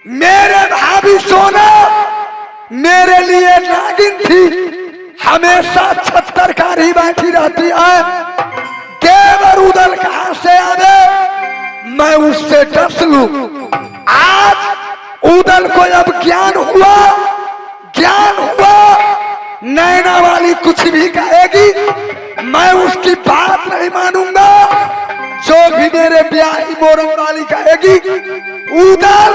मेरे भाभी सोना मेरे लिए नागिन थी, हमेशा 76 ही बैठी रहती है। देवर उदल कहां से आवे मैं उससे डस लूं। आज उदल को अब ज्ञान हुआ, नैना वाली कुछ भी कहेगी मैं उसकी बात नहीं मानूंगा। जो भी मेरे ब्याही मोरंग वाली कहेगी, उदल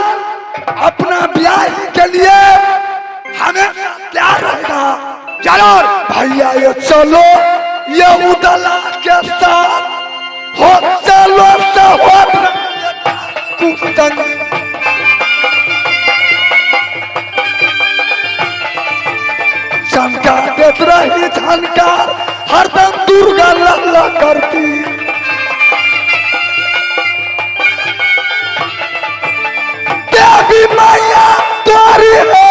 अपना ब्याही के लिए हमेशा तैयार रहेगा। चलो भैया ये चलो, ये उदल के साथ हो चलो चमका देत रही झनकार, हरदम दुर्गा लल्ला करती। देवी मैया तोरी है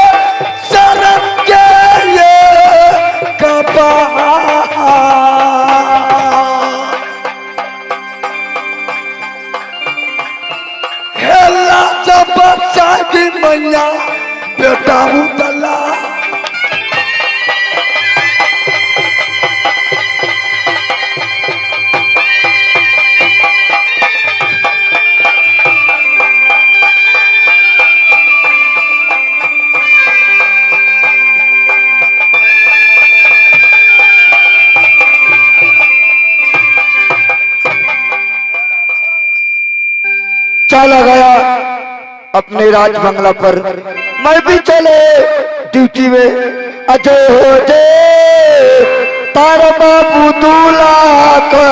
शरण के ये कपार, हेला जब बच्चा की मैया बेटा उदला। चला गया अपने राज बंगला पर, मैं भी चले ड्यूटी में। अजय हो जे तारा बाबू दूल्हा का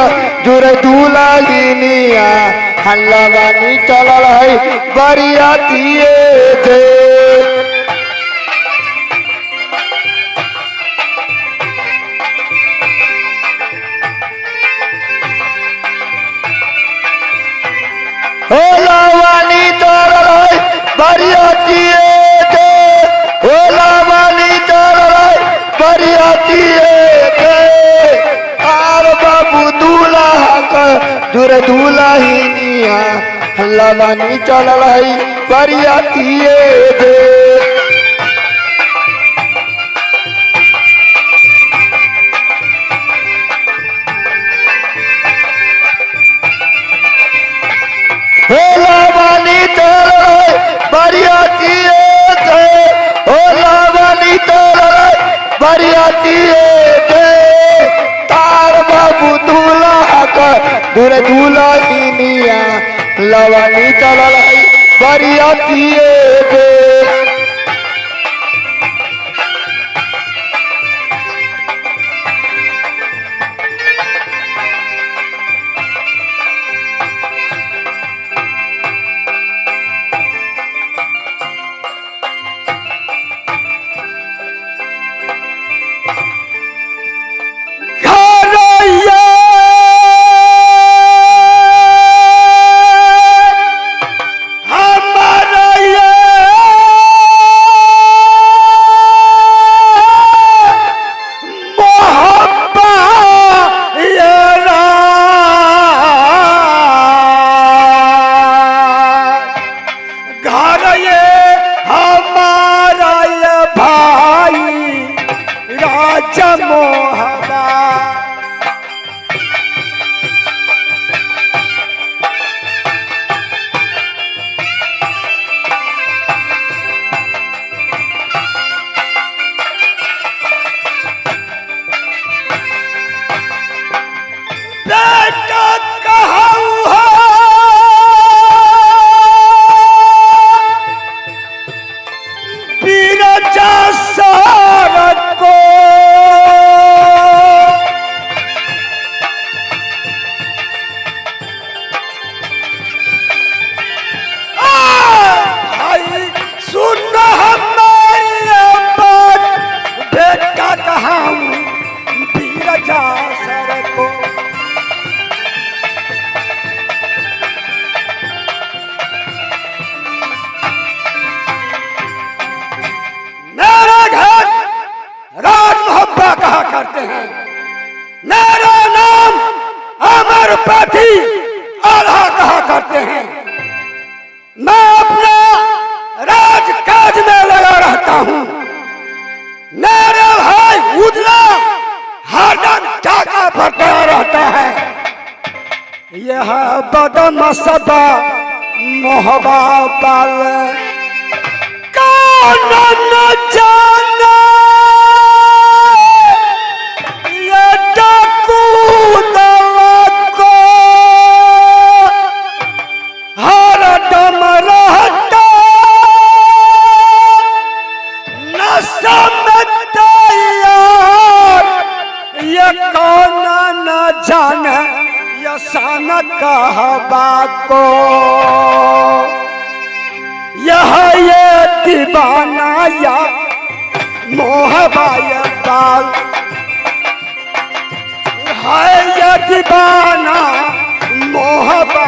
जुरे दूल्हा लीनिया, हल्ला गानी चला है बरियाती थे। ओलावानी चोरलाई बरियाती थे, ओलावानी चोरलाई बरियाती थे। तार बाबू दूल्हा का जुरे दूल्हा ही निया, हल्लावानी चोरलाई बरियाती थे। ओलावानी चोरलाई बरियाती थे, ओलावानी चोरलाई बरियाती थे। तार बाबू दूल्हा का दूरे दूल्हा ही निया, लवानी चोरलाई बरियाती थे। करते हैं। मेरा नाम अमर पाठी आल्हा कहा करते हैं। मैं अपना कदम सबा मोहबा पाल कानन जाने ये डाकू को हर दम रहता न समझता यार ये कौन न जाने यसान कहबा को यह ये दीवाना या मोहबा या बाल है ये दीवाना मोहबा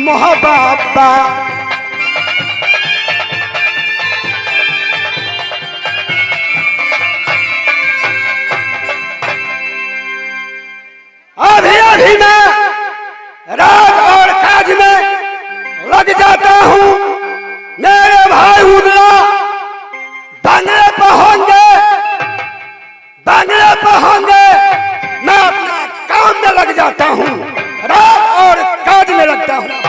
मोहब्बा अभी अभी मैं रात और काज में लग जाता हूँ। मेरे भाई उदला बंगले पर होंगे, बंगले पर होंगे। मैं अपना काम में लग जाता हूँ, रात और काज में लगता हूँ।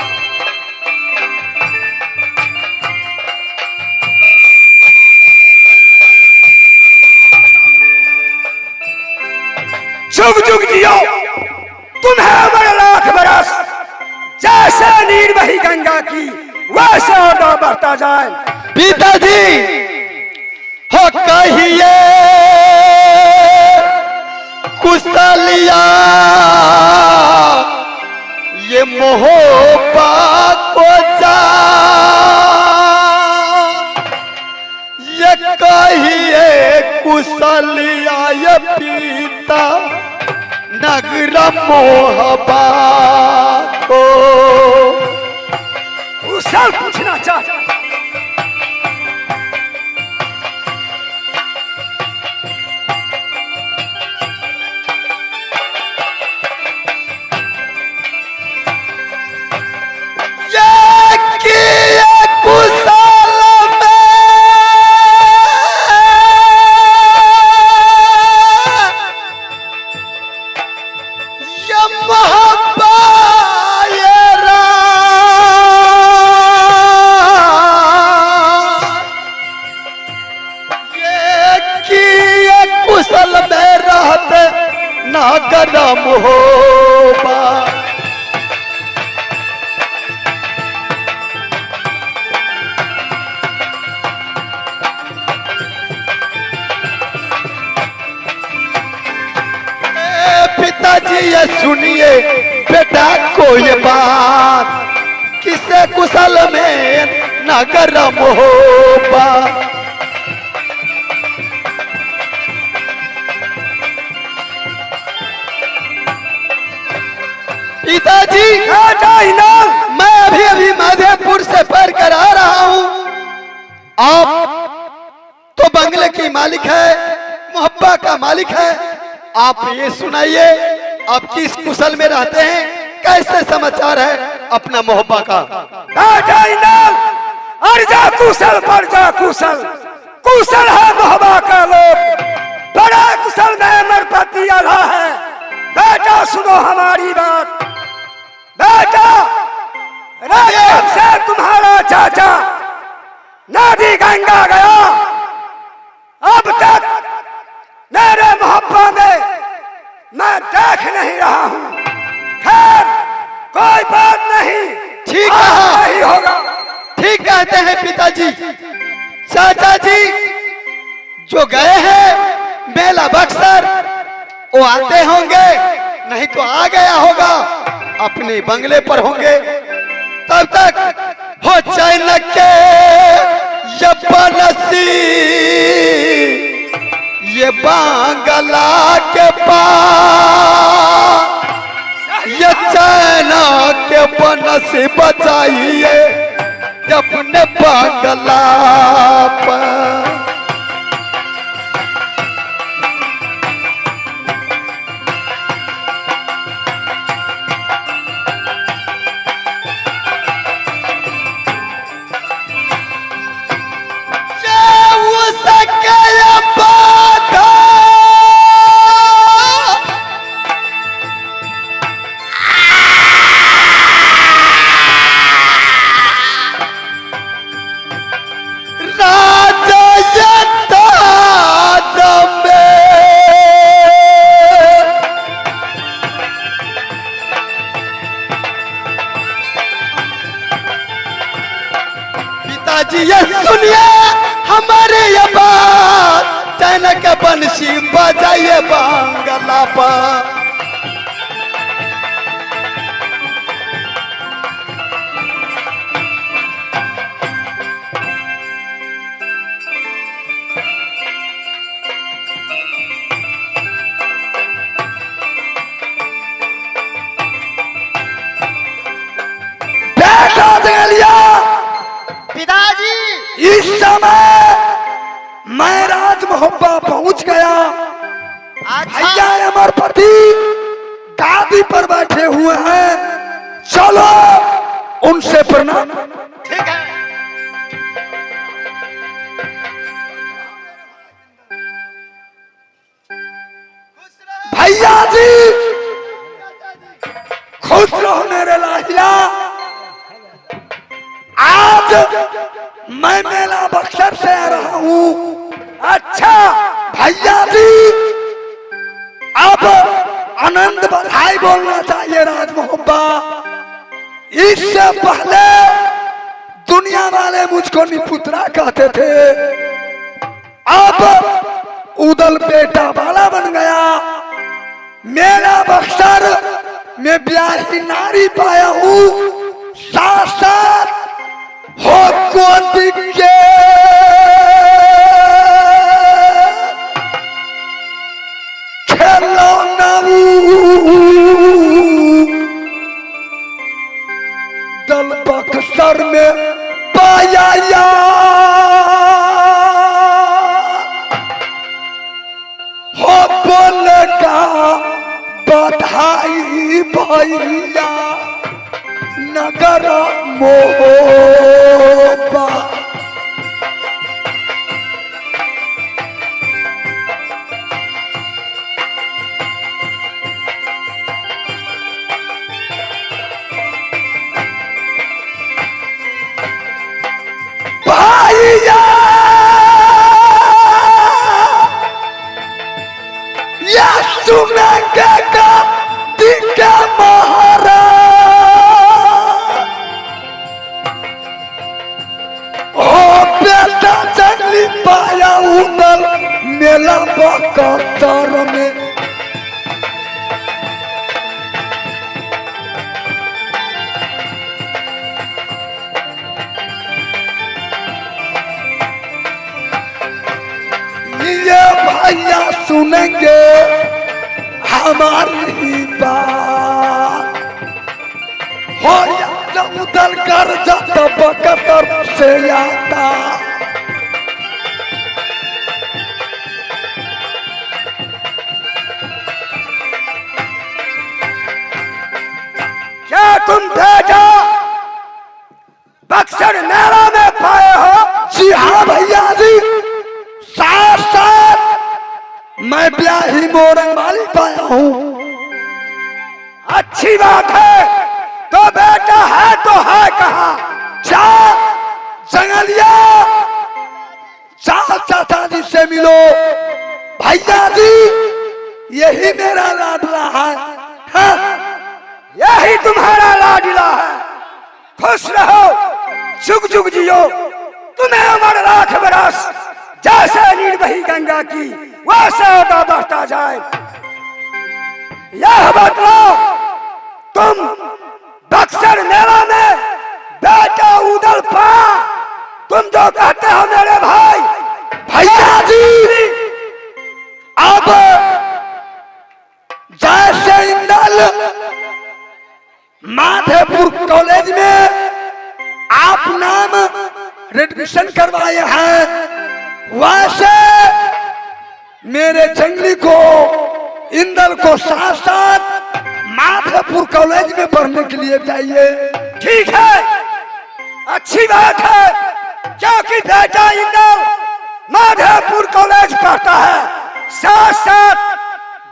जुग जुग जियो तुम्हें बड़े लाख बरस, जैसे नीर बही गंगा की वैसे और बढ़ता जाए। पिताजी हो कहिए कुशलिया ये मोहब्बा को जा, ये कहिए कुशलिया ये पिता नगर मोहब्बा को। कुशल पूछना चाहता नागरम होबा। पिताजी ये सुनिए बेटा को ये बात, किसे कुशल में नागरम होबा। पिताजी मैं अभी अभी मधेपुर से पैर कर आ रहा हूँ। आप तो बंगले की मालिक है, मोहब्बा का मालिक है। आप ये सुनाइए आप किस कुशल में रहते हैं, कैसे समाचार है अपना मोहब्बा का। अर्जा कुशल परजा कुशल, कुशल है मोहब्बा का लोग, बड़ा कुशल में अमरपति आधा है। बेटा सुनो हमारी बात, बेटा राजब से तुम्हारा चाचा नदी गंगा गया, अब तक मेरे मोहब्बा में मैं देख नहीं रहा हूँ। खैर कोई बात नहीं, ठीक है नहीं होगा। ठीक कहते हैं पिताजी। चाचा जी जो गए हैं मेला बक्सर, वो आते होंगे, नहीं तो आ गया होगा, अपने बंगले पर होंगे। तब तक हो चैन के ये बनसी, ये बांगला के पास ये चैना के बनस बजाइए अपने बांगला पर। पिताजी ये सुनिए हमारे ये बात, चैन के बंशी बजाइए बांगला पर। बैठो जंगलिया। पिताजी इस समय मैं राजमहब्बा पहुंच गया। भैया अमरपति गादी पर बैठे हुए हैं, चलो उनसे प्रणाम। ठीक है। भैया जी खुश रहो मेरे लाहिया। आज मैं मेला बक्सर से आ रहा हूँ। अच्छा भैया जी, अब आनंद बधाई बोलना चाहिए राजमहब्बा। इससे पहले दुनिया वाले मुझको निपुत्रा कहते थे, अब उदल बेटा वाला बन गया। मेला बक्सर में ब्याही नारी पाया हूँ, साथ साथ हो कोटि के खिलौना दल बक्सर में पाया या। हो बोलेगा बधाई भैया नगर मोहब्बा। भैया या सुनेंगे का दिखे महाराज। ओ बेटा जंगली पाया उदल मेला बक्सर में। ये भैया सुनेंगे हमारी बात। हो या उदल कर जाता बक्सर से आता। क्या तुम बेटा बक्सर मेला में पाए हो? जी हाँ भैया जी, साथ साथ मैं ब्याही मोरंग वाली पाया हूँ। अच्छी बात है, तो बेटा है तो है कहाँ? जा जंगलिया, जा चाचा जी से मिलो। भैया जी यही मेरा लाडला है। हाँ? यही तुम्हारा लाडला है। खुश रहो, जुग जुग जियो, तुम्हें अमर राख बरस। जैसे नीर बही गंगा की वैसे होता बहता जाए। यह बतलाओ, तुम बक्सर मेला में बेटा उदल पा, तुम जो कहते हो मेरे भाई। भैया जी माधेपुर कॉलेज में आप नाम एडमिशन करवाए हैं, वैसे मेरे जंगली को इंदल को साथ साथ माधेपुर कॉलेज में पढ़ने के लिए जाइए। ठीक है, अच्छी बात है, क्योंकि बेटा इंदल माधेपुर कॉलेज पढ़ता है, साथ साथ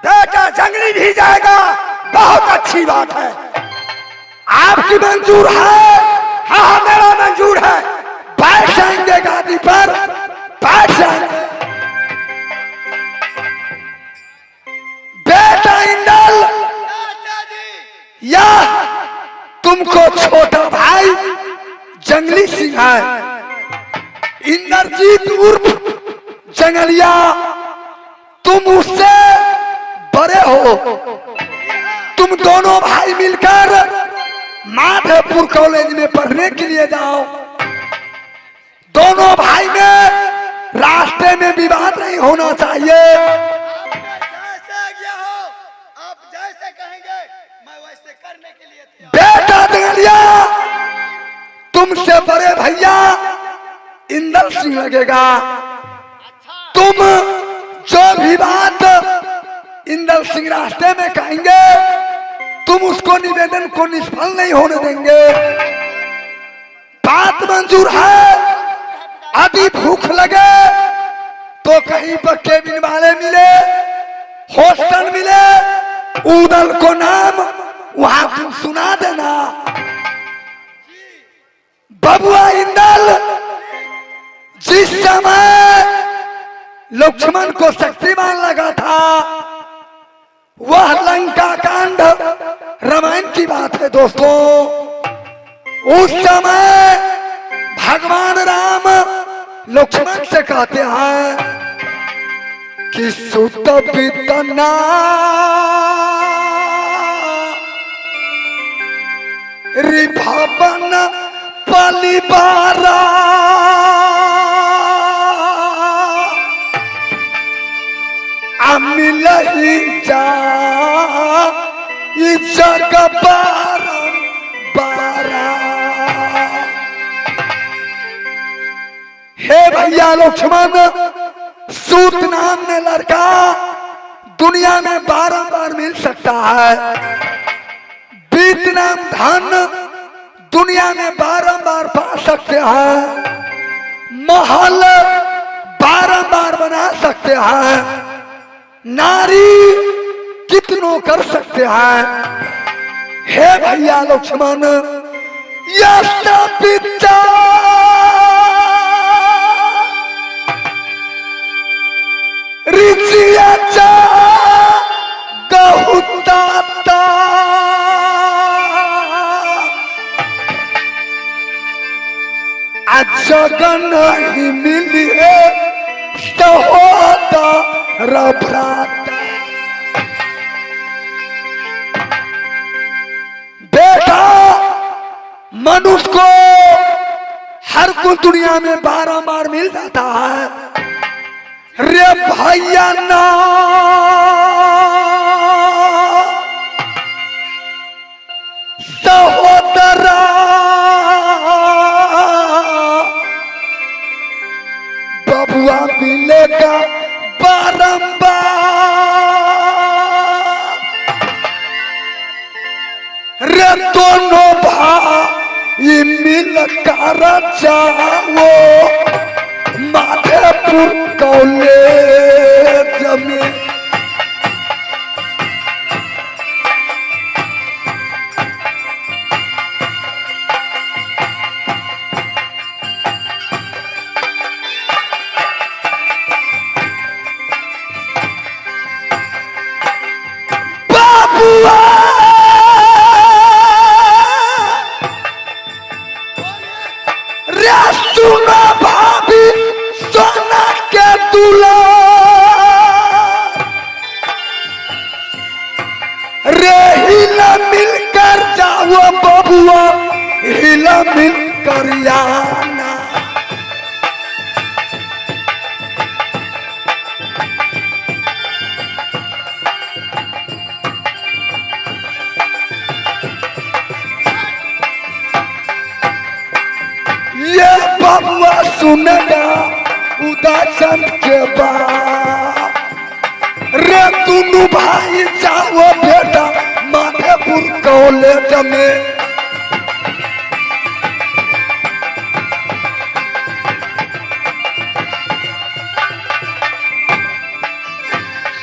बेटा जंगली भी जाएगा, बहुत अच्छी बात है। आपकी मंजूर है? हाँ, मेरा मंजूर है। बैठ जाएंगे गाड़ी पर, बैठ जाएंगे। बेटा इंदल, यह तुमको छोटा भाई जंगली सिंह है, इंद्रजीत उर्फ जंगलिया, तुम उससे बड़े हो। तुम दोनों भाई मिलकर माधेपुर कॉलेज में पढ़ने के लिए जाओ। दोनों भाई में रास्ते में विवाद नहीं होना चाहिए। जैसे आज्ञा हो, आप जैसे कहेंगे मैं वैसे करने के लिए तैयार। बेटा जंगलिया, तुमसे बड़े भैया इंदल सिंह लगेगा। तुम जो भी बात इंदल सिंह रास्ते में कहेंगे, तुम उसको निवेदन को निष्फल नहीं होने देंगे। बात मंजूर है? यदि भूख लगे तो कहीं पर केबिन वाले मिले, हॉस्टल मिले, उदल को नाम वहां तुम सुना देना। बबुआ इंदल जिस समय लक्ष्मण को शक्तिमान लगा था, वह लंका कांड रामायण की बात है दोस्तों। उस समय भगवान राम लक्ष्मण से कहते हैं कि सुत पितना रिभवन पलिबारा, अमिल ही जा जग बारा। हे भैया लक्ष्मण, सूत नाम में लड़का दुनिया में बारंबार मिल सकता है। बीत नाम धन दुनिया में बारंबार पा सकते हैं। महल बारंबार बना सकते हैं। नारी कितनों कर सकते हैं। हे भैया लक्ष्मण, यश पिता ऋषिया गहुताता, जगन ही मिली है सहोदर भ्राता। बेटा, मनुष्य को हर कुछ दुनिया में बारंबार मिल जाता है। रे भैया ना सहोदरा, बबुआ मिलेगा बारंबार। रे दोनों भाई मिलकर जाओ माधेपुर कॉलेज में। बाबुआ रे सुना भाभी सोना के दूल्हा, रे हिला मिलकर जाओ बबुआ, हिला मिलकर आना। सुनेगा उदासन के बाद। रे तुनु भाई जाओ बेटा माधेपुर कॉलेज में